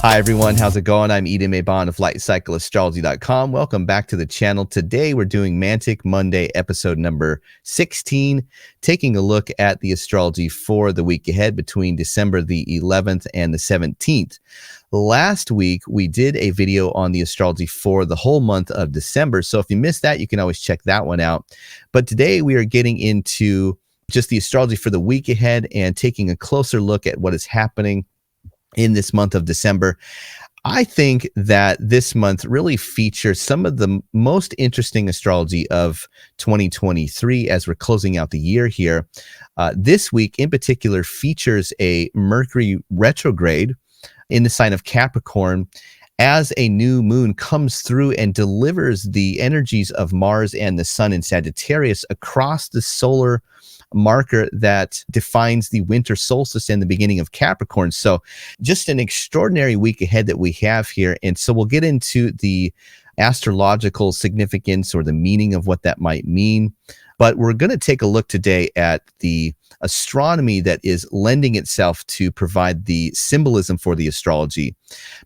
Hi everyone, how's it going? I'm Eden Maybon of LightCycleAstrology.com. Welcome back to the channel. Today we're doing Mantic Monday episode number 16, taking a look at the astrology for the week ahead between December the 11th and the 17th. Last week we did a video on the astrology for the whole month of December, so if you missed that, you can always check that one out. But today we are getting into just the astrology for the week ahead and taking a closer look at what is happening in this month of December. I think that this month really features some of the most interesting astrology of 2023 as we're closing out the year here. This week in particular features a Mercury retrograde in the sign of Capricorn as a new moon comes through and delivers the energies of Mars and the Sun in Sagittarius across the solar marker that defines the winter solstice and the beginning of Capricorn. So just an extraordinary week ahead that we have here. And so we'll get into the astrological significance or the meaning of what that might mean. But we're going to take a look today at the astronomy that is lending itself to provide the symbolism for the astrology.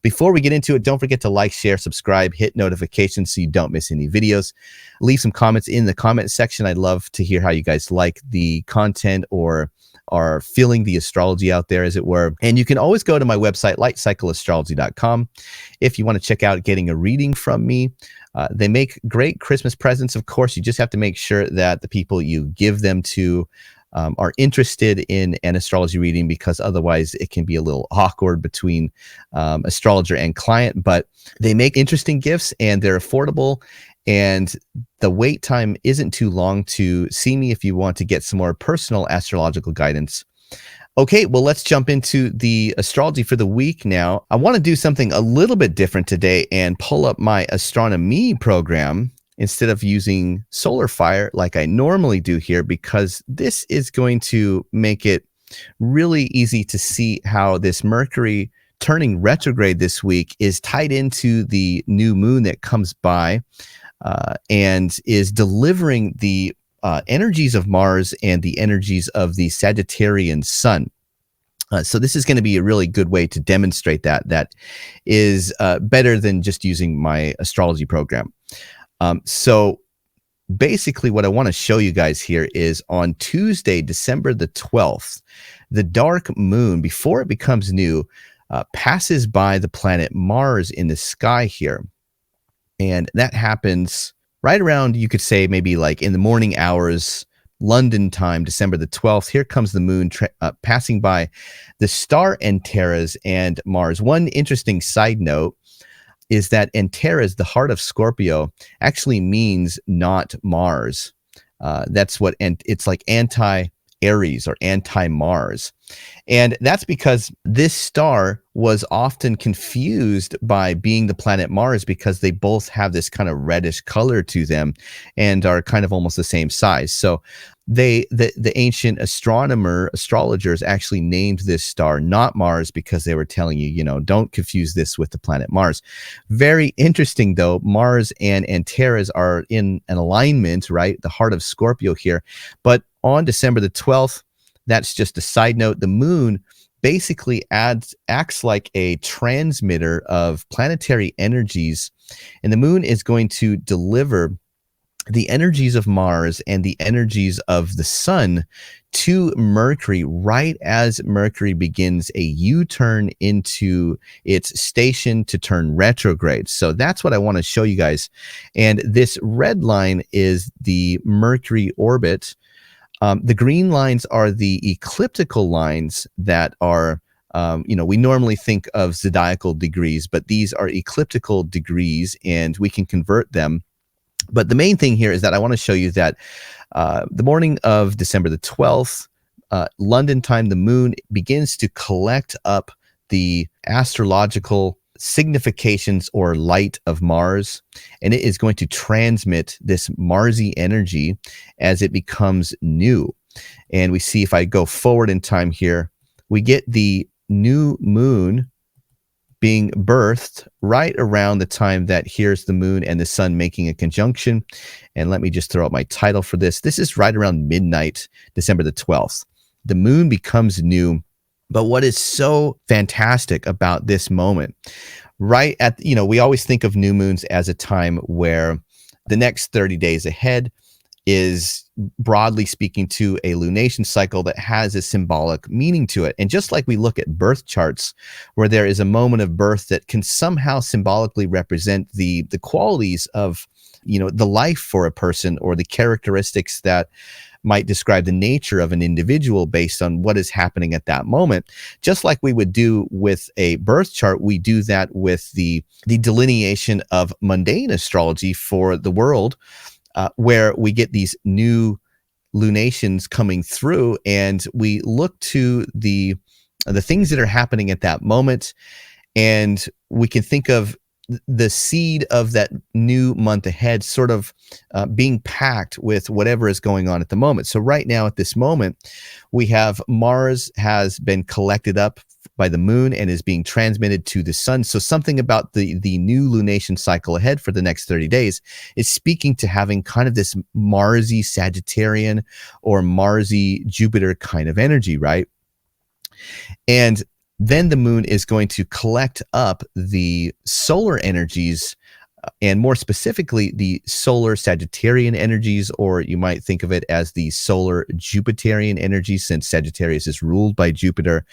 Before we get into it, don't forget to like, share, subscribe, hit notifications so you don't miss any videos. Leave some comments in the comment section. I'd love to hear how you guys like the content or are feeling the astrology out there, as it were. And you can always go to my website, lightcycleastrology.com, if you want to check out getting a reading from me. They make great Christmas presents. Of course, you just have to make sure that the people you give them to are interested in an astrology reading, because otherwise it can be a little awkward between astrologer and client. But they make interesting gifts and they're affordable, and the wait time isn't too long to see me if you want to get some more personal astrological guidance. Okay, well, let's jump into the astrology for the week now. I want to do something a little bit different today and pull up my astronomy program instead of using SolarFire like I normally do here, because this is going to make it really easy to see how this Mercury turning retrograde this week is tied into the new moon that comes by and is delivering the energies of Mars and the energies of the Sagittarian sun. So this is going to be a really good way to demonstrate that. That is better than just using my astrology program. So basically what I want to show you guys here is on Tuesday, December the 12th, the dark moon, before it becomes new, passes by the planet Mars in the sky here. And that happens right around, you could say, maybe like in the morning hours, London time, December the 12th. Here comes the moon passing by the star Antares and Mars. One interesting side note is that Antares, the heart of Scorpio, actually means not Mars. That's what, and it's like anti-Aries or anti-Mars. And that's because this star was often confused by being the planet Mars, because they both have this kind of reddish color to them and are kind of almost the same size. So the ancient astrologers actually named this star not Mars, because they were telling you, don't confuse this with the planet Mars. Very interesting though, Mars and Antares are in an alignment, right? The heart of Scorpio here. But on December the 12th, that's just a side note, the moon basically acts like a transmitter of planetary energies, and the moon is going to deliver the energies of Mars and the energies of the sun to Mercury right as Mercury begins a U-turn into its station to turn retrograde. So that's what I want to show you guys. And this red line is the Mercury orbit. The green lines are the ecliptical lines that are, we normally think of zodiacal degrees, but these are ecliptical degrees and we can convert them. But the main thing here is that I want to show you that the morning of December the 12th, London time, the moon begins to collect up the astrological significations or light of Mars, and it is going to transmit this Marsy energy as it becomes new. And we see, if I go forward in time here, we get the new moon being birthed right around the time that here's the moon and the sun making a conjunction. And let me just throw out my title for this. This is right around midnight, December the 12th. The moon becomes new But what is so fantastic about this moment, right at, we always think of new moons as a time where the next 30 days ahead is, broadly speaking, to a lunation cycle that has a symbolic meaning to it. And just like we look at birth charts, where there is a moment of birth that can somehow symbolically represent the qualities of, the life for a person, or the characteristics that might describe the nature of an individual based on what is happening at that moment. Just like we would do with a birth chart, we do that with the delineation of mundane astrology for the world, where we get these new lunations coming through, and we look to the things that are happening at that moment, and we can think of the seed of that new month ahead sort of being packed with whatever is going on at the moment. So right now, at this moment, we have Mars has been collected up by the moon and is being transmitted to the sun. So something about the new lunation cycle ahead for the next 30 days is speaking to having kind of this Marsy Sagittarian or Marsy Jupiter kind of energy, right? And then the moon is going to collect up the solar energies, and more specifically, the solar Sagittarian energies, or you might think of it as the solar Jupiterian energies, since Sagittarius is ruled by Jupiter.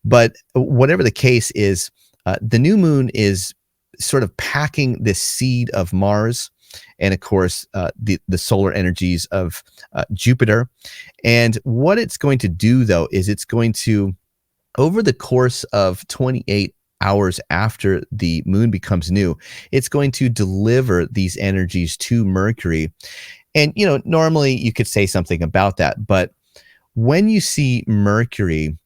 But whatever the case is, the new moon is sort of packing this seed of Mars, and of course, the solar energies of Jupiter. And what it's going to do, though, is it's going to, over the course of 28 hours after the moon becomes new, it's going to deliver these energies to Mercury. And, normally you could say something about that, but when you see Mercury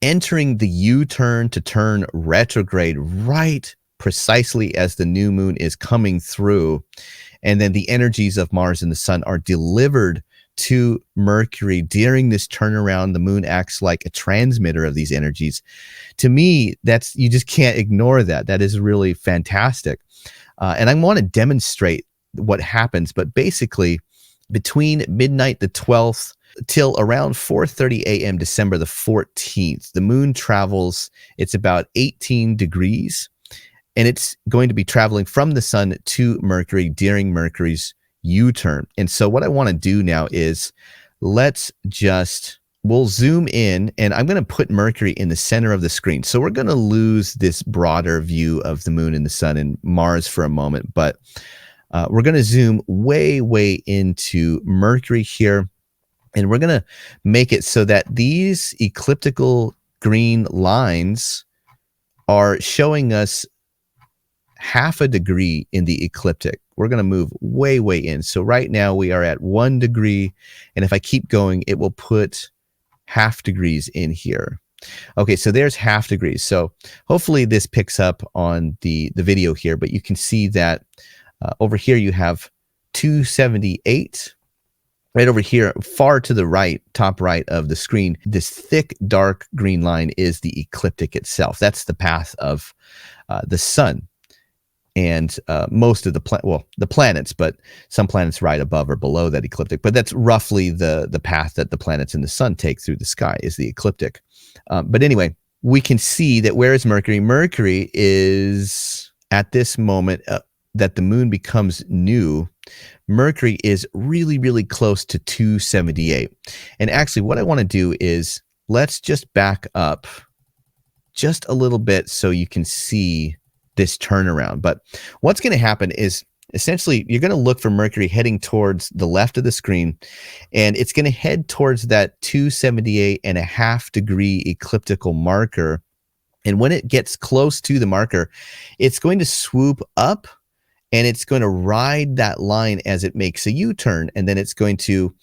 entering the U-turn to turn retrograde right precisely as the new moon is coming through, and then the energies of Mars and the sun are delivered to Mercury during this turnaround, the moon acts like a transmitter of these energies. To me, you just can't ignore that. That is really fantastic. And I want to demonstrate what happens, but basically between midnight the 12th till around 4:30 a.m. December the 14th, the moon travels, it's about 18 degrees, and it's going to be traveling from the sun to Mercury during Mercury's U-turn. And so what I want to do now is we'll zoom in, and I'm going to put Mercury in the center of the screen. So we're going to lose this broader view of the moon and the sun and Mars for a moment, but we're going to zoom way, way into Mercury here. And we're going to make it so that these ecliptical green lines are showing us half a degree in the ecliptic. We're going to move way, way in. So right now we are at 1 degree. And if I keep going, it will put half degrees in here. Okay, so there's half degrees. So hopefully this picks up on the video here, but you can see that over here you have 278. Right over here, far to the right, top right of the screen, this thick, dark green line is the ecliptic itself. That's the path of the sun. And most of the planets, but some planets right above or below that ecliptic. But that's roughly the path that the planets and the sun take through the sky is the ecliptic. But anyway, we can see that where is Mercury? Mercury is at this moment that the moon becomes new. Mercury is really, really close to 278. And actually what I want to do is let's just back up just a little bit so you can see this turnaround. But what's going to happen is essentially you're going to look for Mercury heading towards the left of the screen, and it's going to head towards that 278.5 degree ecliptical marker. And when it gets close to the marker, it's going to swoop up and it's going to ride that line as it makes a U-turn, and then it's going to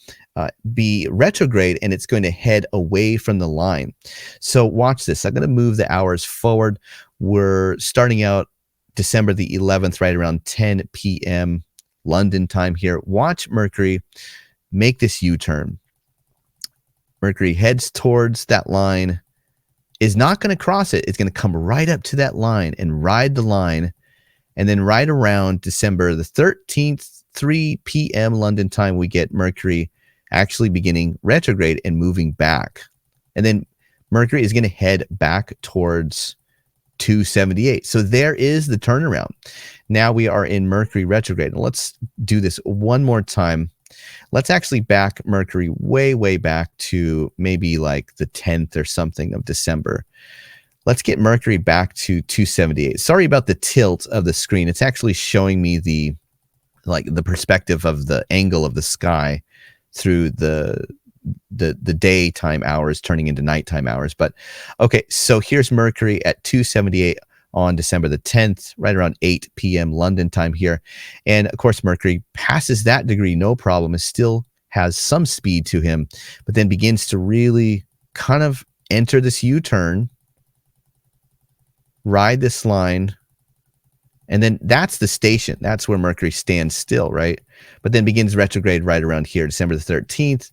be retrograde, and it's going to head away from the line. So watch this. I'm going to move the hours forward. We're starting out December the 11th, right around 10 p.m. London time here. Watch Mercury make this U-turn. Mercury heads towards that line, is not going to cross it. It's going to come right up to that line and ride the line. And then right around December the 13th, 3 p.m. London time, we get Mercury actually beginning retrograde and moving back. And then Mercury is going to head back towards 278. So there is the turnaround. Now we are in Mercury retrograde. And let's do this one more time. Let's actually back Mercury way, way back to maybe like the 10th or something of December. Let's get Mercury back to 278. Sorry about the tilt of the screen. It's actually showing me the perspective of the angle of the sky through the daytime hours turning into nighttime hours. But okay, so here's Mercury at 278 on December the 10th, right around 8 p.m. London time here. And of course, Mercury passes that degree, no problem. It still has some speed to him, but then begins to really kind of enter this U-turn, ride this line, and then that's the station. That's where Mercury stands still, right? But then begins retrograde right around here, December the 13th,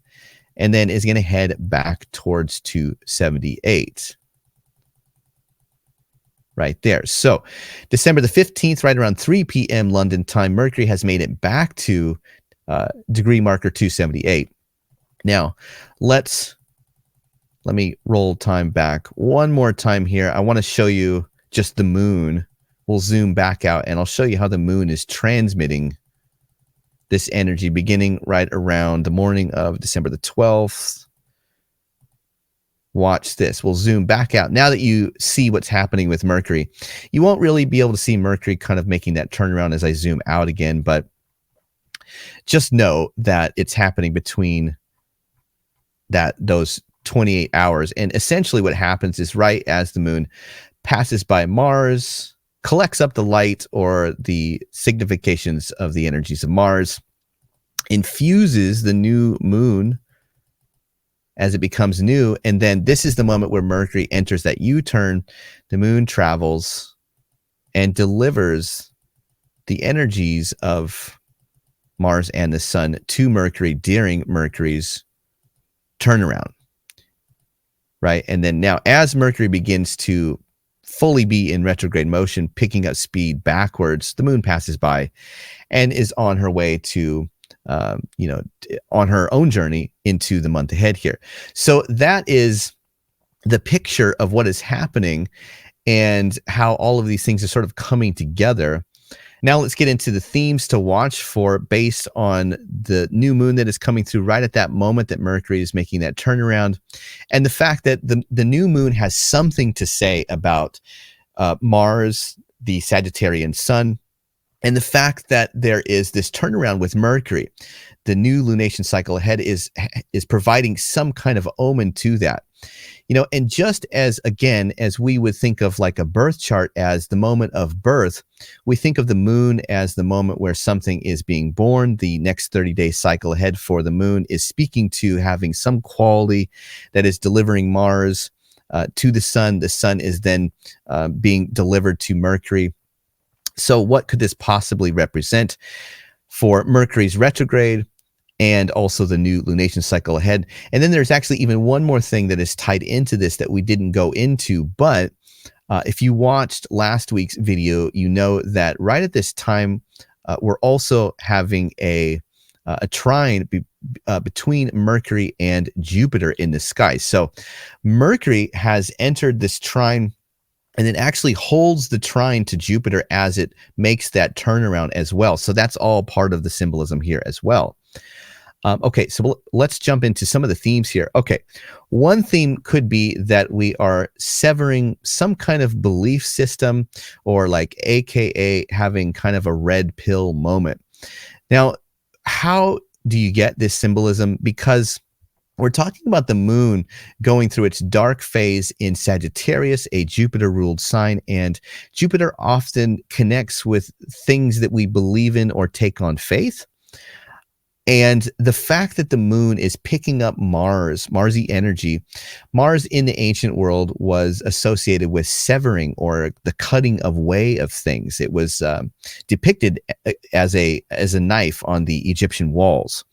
and then is going to head back towards 278. Right there. So December the 15th, right around 3 p.m. London time, Mercury has made it back to degree marker 278. Now, let me roll time back one more time here. I want to show you just the moon. We'll zoom back out and I'll show you how the moon is transmitting this energy beginning right around the morning of December the 12th. Watch this. We'll zoom back out. Now that you see what's happening with Mercury, you won't really be able to see Mercury kind of making that turnaround as I zoom out again, but just know that it's happening between those 28 hours. And essentially what happens is right as the moon passes by Mars, collects up the light or the significations of the energies of Mars, infuses the new moon as it becomes new, and then this is the moment where Mercury enters that U-turn. The moon travels and delivers the energies of Mars and the sun to Mercury during Mercury's turnaround, right? And then now as Mercury begins to fully be in retrograde motion, picking up speed backwards, the moon passes by and is on her way to on her own journey into the month ahead here. So that is the picture of what is happening and how all of these things are sort of coming together. Now let's get into the themes to watch for based on the new moon that is coming through right at that moment that Mercury is making that turnaround, and the fact that the new moon has something to say about Mars, the Sagittarian sun, and the fact that there is this turnaround with Mercury. The new lunation cycle ahead is providing some kind of omen to that. And just as, again, as we would think of like a birth chart as the moment of birth, we think of the moon as the moment where something is being born. The next 30-day cycle ahead for the moon is speaking to having some quality that is delivering Mars to the sun. The sun is then being delivered to Mercury. So what could this possibly represent for Mercury's retrograde and also the new lunation cycle ahead? And then there's actually even one more thing that is tied into this that we didn't go into, but if you watched last week's video, you know that right at this time, we're also having a trine between Mercury and Jupiter in the sky. So Mercury has entered this trine and then actually holds the trine to Jupiter as it makes that turnaround as well. So that's all part of the symbolism here as well. Okay, so let's jump into some of the themes here. Okay, one theme could be that we are severing some kind of belief system, or like AKA having kind of a red pill moment. Now, how do you get this symbolism? Because we're talking about the moon going through its dark phase in Sagittarius, a Jupiter-ruled sign, and Jupiter often connects with things that we believe in or take on faith. And the fact that the moon is picking up Marsy energy, Mars in the ancient world was associated with severing or the cutting of way of things. It was depicted as a knife on the Egyptian walls.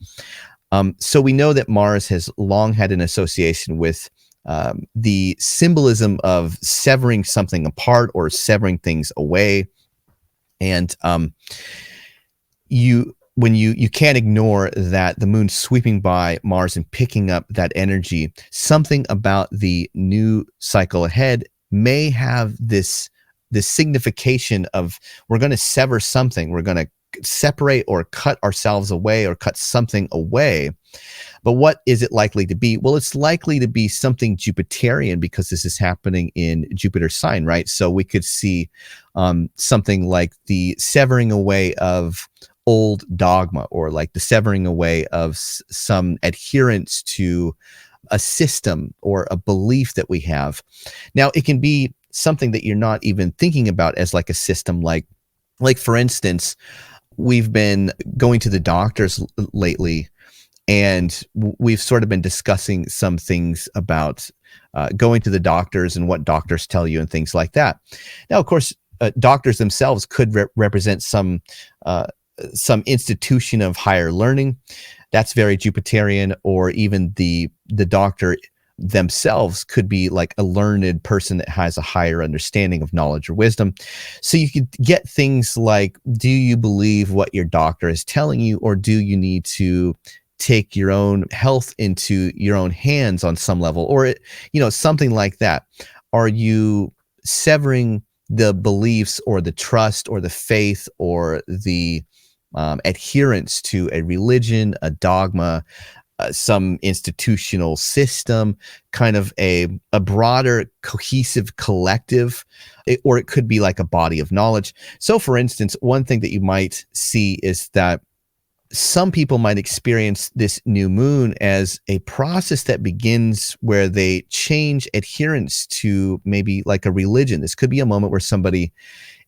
So we know that Mars has long had an association with the symbolism of severing something apart or severing things away. And when you can't ignore that the moon's sweeping by Mars and picking up that energy, something about the new cycle ahead may have this signification of we're going to sever something, we're going to separate or cut ourselves away or cut something away. But what is it likely to be? Well, it's likely to be something Jupiterian because this is happening in Jupiter's sign, right? So we could see something like the severing away of old dogma, or like the severing away of some adherence to a system or a belief that we have. Now, it can be something that you're not even thinking about as like a system, like for instance, we've been going to the doctors lately, and we've sort of been discussing some things about going to the doctors and what doctors tell you and things like that. Now, of course, doctors themselves could represent some institution of higher learning. That's very Jupiterian. Or even the doctor themselves could be like a learned person that has a higher understanding of knowledge or wisdom. So you could get things like, do you believe what your doctor is telling you, or do you need to take your own health into your own hands on some level, or something like that? Are you severing the beliefs or the trust or the faith or the adherence to a religion, a dogma, some institutional system, kind of a broader cohesive collective, or it could be like a body of knowledge. So for instance, one thing that you might see is that some people might experience this new moon as a process that begins where they change adherence to maybe like a religion. This could be a moment where somebody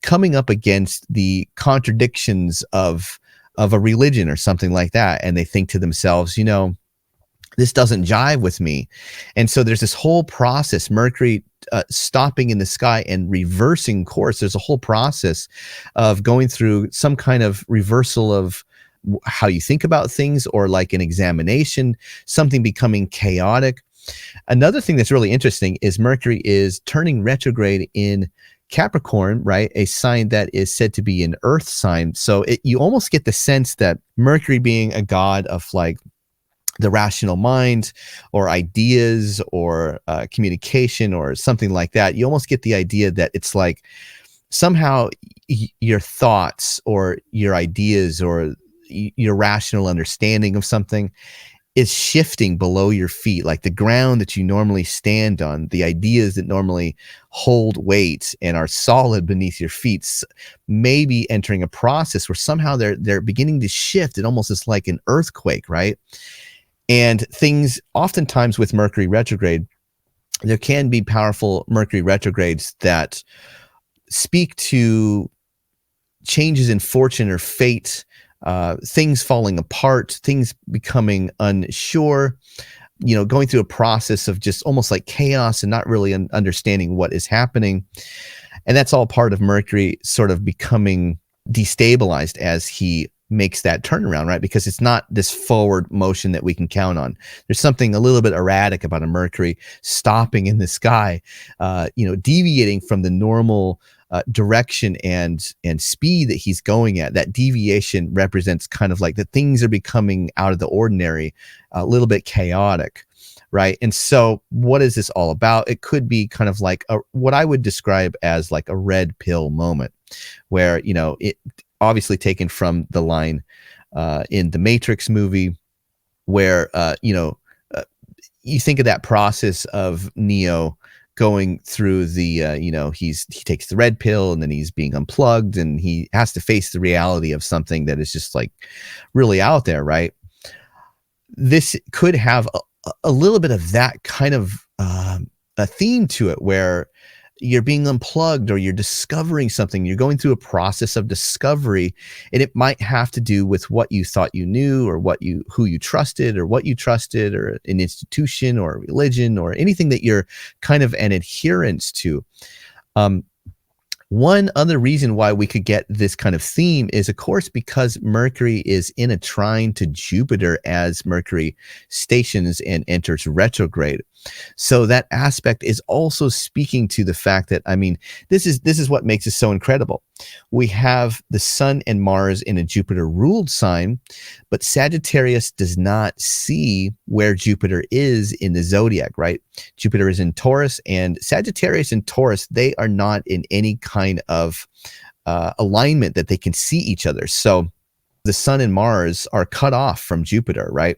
coming up against the contradictions of a religion or something like that, and they think to themselves, this doesn't jive with me. And so there's this whole process, Mercury stopping in the sky and reversing course. There's a whole process of going through some kind of reversal of how you think about things, or like an examination, something becoming chaotic. Another thing that's really interesting is Mercury is turning retrograde in Capricorn, right? A sign that is said to be an earth sign. So you almost get the sense that Mercury, being a god of like the rational mind or ideas or communication or something like that, you almost get the idea that it's like somehow your thoughts or your ideas or your rational understanding of something is shifting below your feet, like the ground that you normally stand on, the ideas that normally hold weight and are solid beneath your feet, maybe entering a process where somehow they're beginning to shift. It almost is like an earthquake, right? And things oftentimes with Mercury retrograde, there can be powerful Mercury retrogrades that speak to changes in fortune or fate, things falling apart, things becoming unsure, going through a process of just almost like chaos and not really understanding what is happening. And that's all part of Mercury sort of becoming destabilized as he makes that turnaround, right? Because it's not this forward motion that we can count on. There's something a little bit erratic about a Mercury stopping in the sky, deviating from the normal direction and speed that he's going at. That deviation represents kind of like that things are becoming out of the ordinary, a little bit chaotic, right? And so what is this all about? It could be kind of like what I would describe as like a red pill moment, where, it obviously taken from the line in the Matrix movie, where, you think of that process of Neo going through the, he takes the red pill and then he's being unplugged and he has to face the reality of something that is just like really out there, right? This could have a little bit of that kind of a theme to it, where you're being unplugged or you're discovering something. You're going through a process of discovery, and it might have to do with what you thought you knew, or who you trusted, or what you trusted, or an institution or a religion, or anything that you're kind of an adherence to. One other reason why we could get this kind of theme is, of course, because Mercury is in a trine to Jupiter as Mercury stations and enters retrograde. So that aspect is also speaking to the fact that, I mean, this is what makes it so incredible. We have the Sun and Mars in a Jupiter ruled sign, but Sagittarius does not see where Jupiter is in the zodiac, right? Jupiter is in Taurus, and Sagittarius and Taurus, they are not in any kind of alignment that they can see each other. So the Sun and Mars are cut off from Jupiter, right?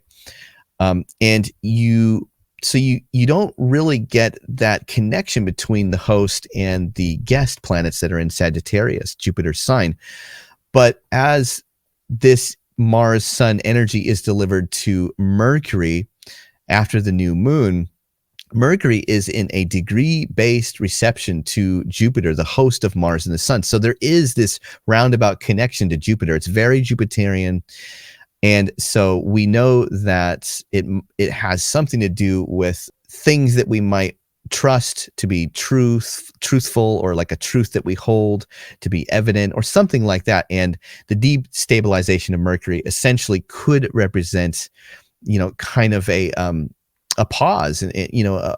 And you don't really get that connection between the host and the guest planets that are in Sagittarius, Jupiter's sign. But as this Mars Sun energy is delivered to Mercury after the new moon, Mercury is in a degree-based reception to Jupiter, the host of Mars and the Sun. So there is this roundabout connection to Jupiter. It's very Jupiterian. And so we know that it has something to do with things that we might trust to be truthful, or like a truth that we hold to be evident, or something like that. And the destabilization of Mercury essentially could represent, kind of a pause and,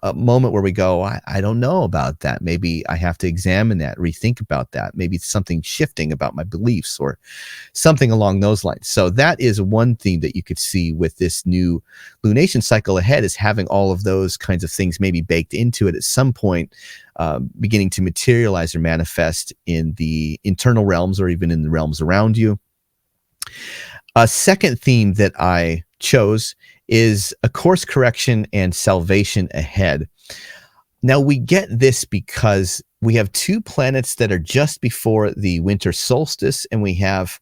a moment where we go, I don't know about that. Maybe I have to examine that, rethink about that. Maybe it's something shifting about my beliefs or something along those lines. So that is one theme that you could see with this new lunation cycle ahead, is having all of those kinds of things maybe baked into it at some point, beginning to materialize or manifest in the internal realms or even in the realms around you. A second theme that I chose is a course correction and salvation ahead. Now we get this because we have two planets that are just before the winter solstice, and we have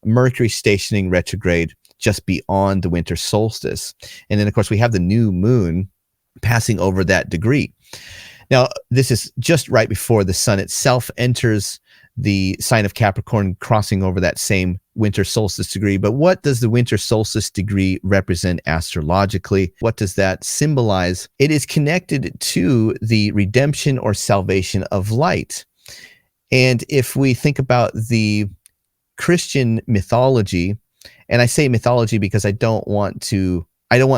Mercury stationing retrograde just beyond the winter solstice. And then of course we have the new moon passing over that degree. Now this is just right before the sun itself enters the sign of Capricorn, crossing over that same winter solstice degree. But what does the winter solstice degree represent astrologically? What does that symbolize? It is connected to the redemption or salvation of light. And if we think about the Christian mythology, and I say mythology because I don't want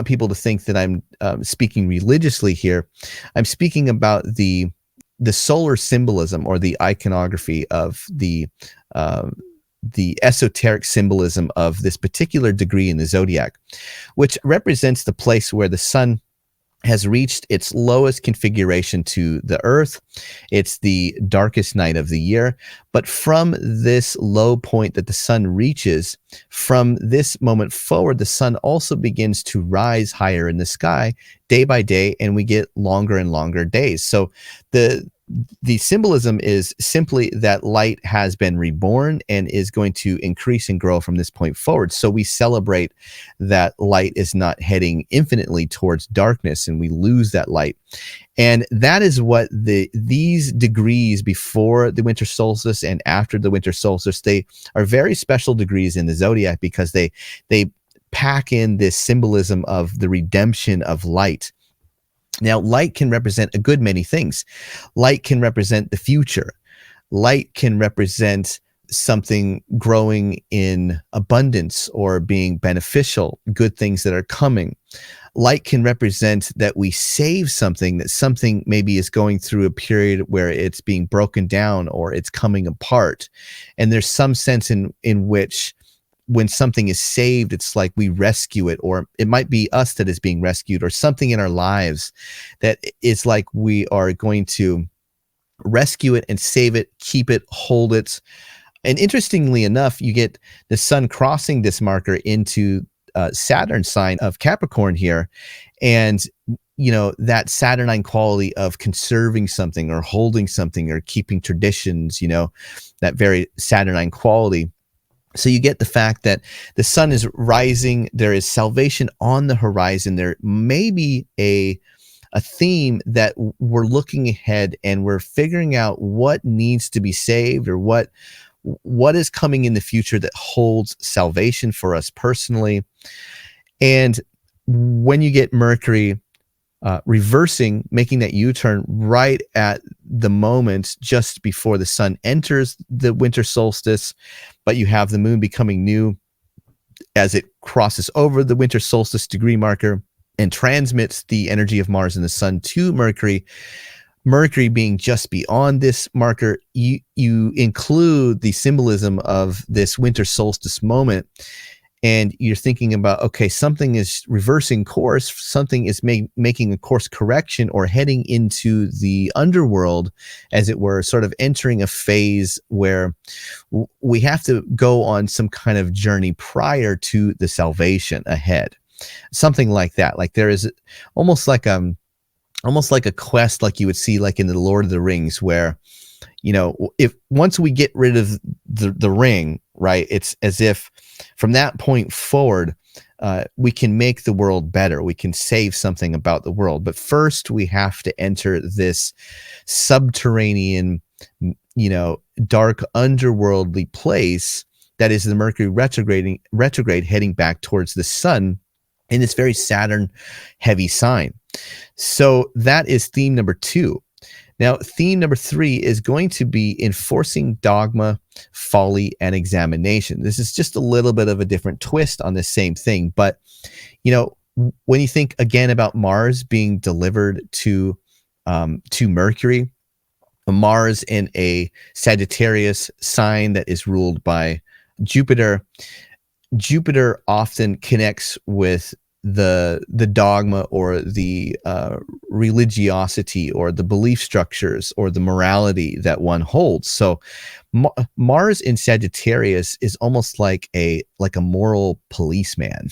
people to think that I'm speaking religiously here. I'm speaking about the solar symbolism, or the iconography of the esoteric symbolism of this particular degree in the zodiac, which represents the place where the sun has reached its lowest configuration to the earth. It's the darkest night of the year. But from this low point that the sun reaches, from this moment forward, the sun also begins to rise higher in the sky day by day, and we get longer and longer days. So the symbolism is simply that light has been reborn and is going to increase and grow from this point forward. So we celebrate that light is not heading infinitely towards darkness and we lose that light. And that is what these degrees before the winter solstice and after the winter solstice, they are very special degrees in the zodiac, because they pack in this symbolism of the redemption of light. Now, light can represent a good many things. Light can represent the future. Light can represent something growing in abundance or being beneficial, good things that are coming. Light can represent that we save something, that something maybe is going through a period where it's being broken down or it's coming apart. And there's some sense in which when something is saved, it's like we rescue it, or it might be us that is being rescued, or something in our lives that is like we are going to rescue it and save it, keep it, hold it. And interestingly enough, you get the sun crossing this marker into Saturn sign of Capricorn here. And, that Saturnine quality of conserving something or holding something or keeping traditions, that very Saturnine quality. So you get the fact that the sun is rising. There is salvation on the horizon. There may be a theme that we're looking ahead and we're figuring out what needs to be saved, or what is coming in the future that holds salvation for us personally. And when you get Mercury reversing, making that U-turn right at the moment just before the sun enters the winter solstice, but you have the moon becoming new as it crosses over the winter solstice degree marker. and transmits the energy of Mars and the sun to Mercury. Mercury being just beyond this marker, you include the symbolism of this winter solstice moment, and you're thinking about, okay, something is reversing course, something is making a course correction or heading into the underworld, as it were, sort of entering a phase where we have to go on some kind of journey prior to the salvation ahead. Something like that. Like there is almost like a quest like you would see like in the Lord of the Rings, where, you know, if once we get rid of the ring, right, it's as if from that point forward, we can make the world better. We can save something about the world. But first we have to enter this subterranean, you know, dark underworldly place that is the Mercury retrograde heading back towards the sun in this very Saturn heavy sign. So that is theme number 2. Now, theme number 3 is going to be enforcing dogma, folly, and examination. This is just a little bit of a different twist on the same thing. But, you know, when you think again about Mars being delivered to Mercury, Mars in a Sagittarius sign that is ruled by Jupiter, Jupiter often connects with the dogma or the religiosity or the belief structures or the morality that one holds. So Mars in Sagittarius is almost like a moral policeman.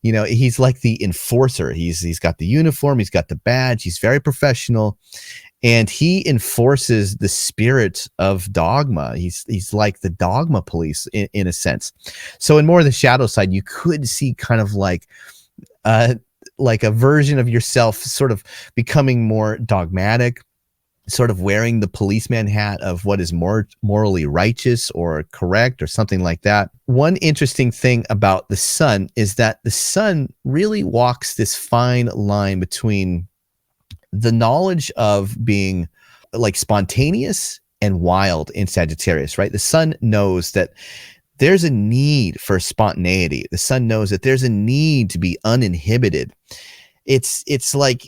You know, he's like the enforcer. He's got the uniform, he's got the badge, he's very professional, and he enforces the spirit of dogma. He's like the dogma police in a sense. So in more of the shadow side, you could see kind of like a version of yourself sort of becoming more dogmatic, sort of wearing the policeman hat of what is more morally righteous or correct or something like that. One interesting thing about the sun is that the sun really walks this fine line between the knowledge of being like spontaneous and wild in Sagittarius, right? The sun knows that there's a need for spontaneity. The sun knows that there's a need to be uninhibited. It's like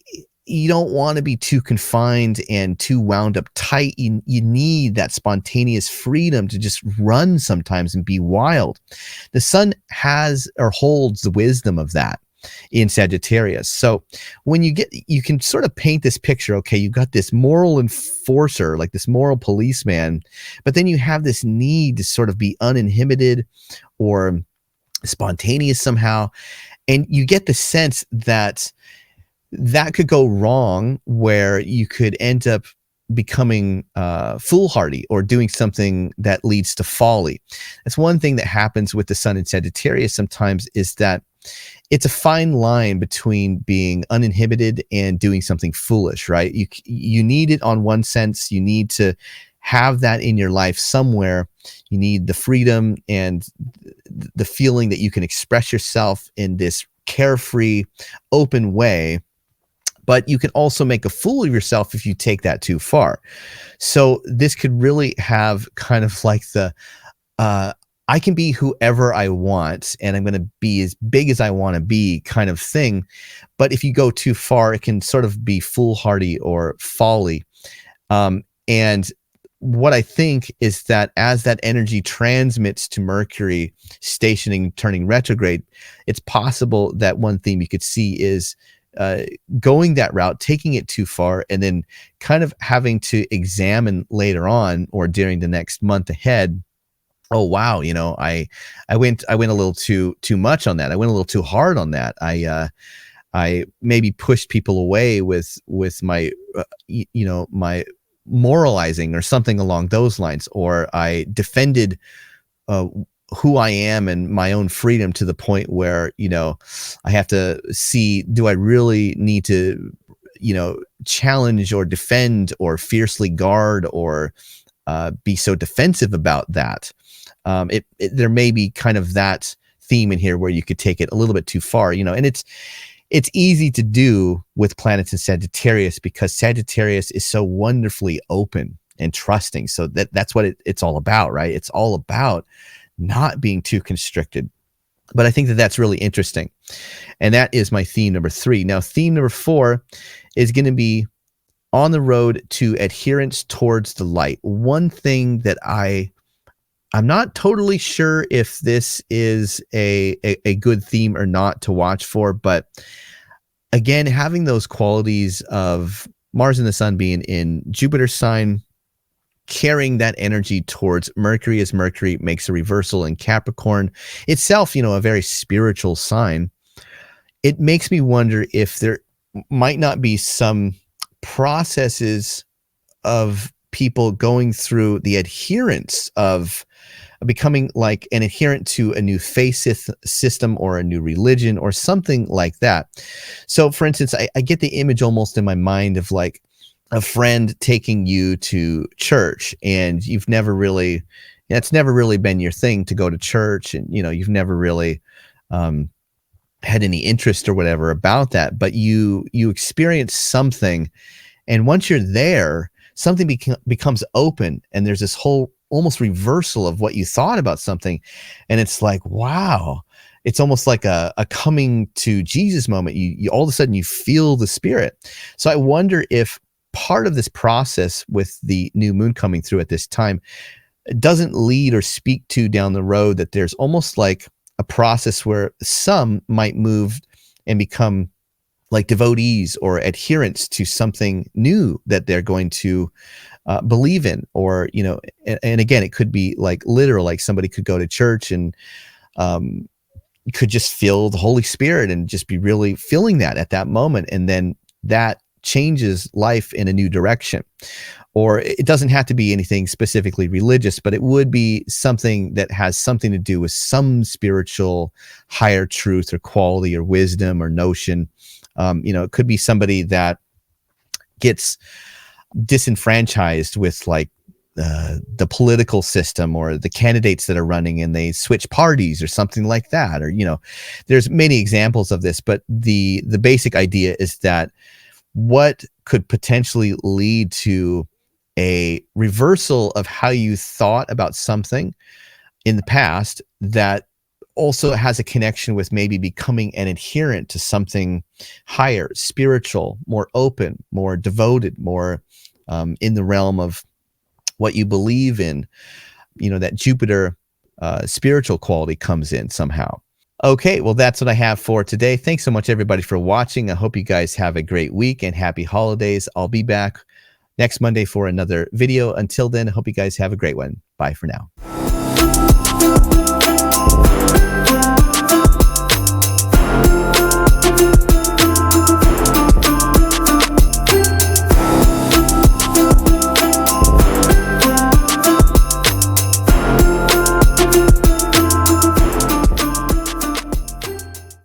you don't want to be too confined and too wound up tight. You need that spontaneous freedom to just run sometimes and be wild. The sun has or holds the wisdom of that in Sagittarius. So when you can sort of paint this picture, okay, you've got this moral enforcer, like this moral policeman, but then you have this need to sort of be uninhibited or spontaneous somehow. And you get the sense that that could go wrong, where you could end up becoming foolhardy or doing something that leads to folly. That's one thing that happens with the sun in Sagittarius sometimes, is that it's a fine line between being uninhibited and doing something foolish, right? You need it on one sense. You need to have that in your life somewhere. You need the freedom and the feeling that you can express yourself in this carefree, open way. But you can also make a fool of yourself if you take that too far. So this could really have kind of like the I can be whoever I want, and I'm going to be as big as I want to be kind of thing. But if you go too far, it can sort of be foolhardy or folly. And what I think is that as that energy transmits to Mercury stationing, turning retrograde, it's possible that one theme you could see is going that route, taking it too far, and then kind of having to examine later on or during the next month ahead. Oh wow, you know, I went a little too much on that. I went a little too hard on that. I maybe pushed people away with my my moralizing or something along those lines, or I defended who I am and my own freedom to the point where, you know, I have to see, do I really need to, you know, challenge or defend or fiercely guard or be so defensive about that. There may be kind of that theme in here where you could take it a little bit too far, you know, and it's easy to do with planets in Sagittarius because Sagittarius is so wonderfully open and trusting. So that's what it's all about, right? It's all about not being too constricted, But I think that that's really interesting. And that is my theme number 3. Now, theme number 4 is going to be on the road to adherence towards the light. One thing that I'm not totally sure if this is a good theme or not to watch for, but again, having those qualities of Mars and the Sun being in Jupiter's sign, carrying that energy towards Mercury, as Mercury makes a reversal in Capricorn, itself, a very spiritual sign. It makes me wonder if there might not be some processes of people going through the adherence of becoming like an adherent to a new faith system or a new religion or something like that. So for instance, I get the image almost in my mind of like a friend taking you to church, and it's never really been your thing to go to church, and you've never really had any interest or whatever about that, but you experience something, and once you're there, something becomes open, and there's this whole almost reversal of what you thought about something, and it's like, wow, it's almost like a coming to Jesus moment. You all of a sudden you feel the Spirit. So I wonder if part of this process with the new moon coming through at this time doesn't lead or speak to down the road that there's almost like a process where some might move and become like devotees or adherents to something new that they're going to believe in, or and again, it could be like literal, like somebody could go to church and could just feel the Holy Spirit and just be really feeling that at that moment, and then that changes life in a new direction. Or it doesn't have to be anything specifically religious, but it would be something that has something to do with some spiritual higher truth or quality or wisdom or notion. It could be somebody that gets disenfranchised with like the political system or the candidates that are running, and they switch parties or something like that. Or, there's many examples of this, but the basic idea is that what could potentially lead to a reversal of how you thought about something in the past that also has a connection with maybe becoming an adherent to something higher, spiritual, more open, more devoted, more in the realm of what you believe in, that Jupiter spiritual quality comes in somehow. Okay, well, that's what I have for today. Thanks so much, everybody, for watching. I hope you guys have a great week and happy holidays. I'll be back next Monday for another video. Until then, I hope you guys have a great one. Bye for now.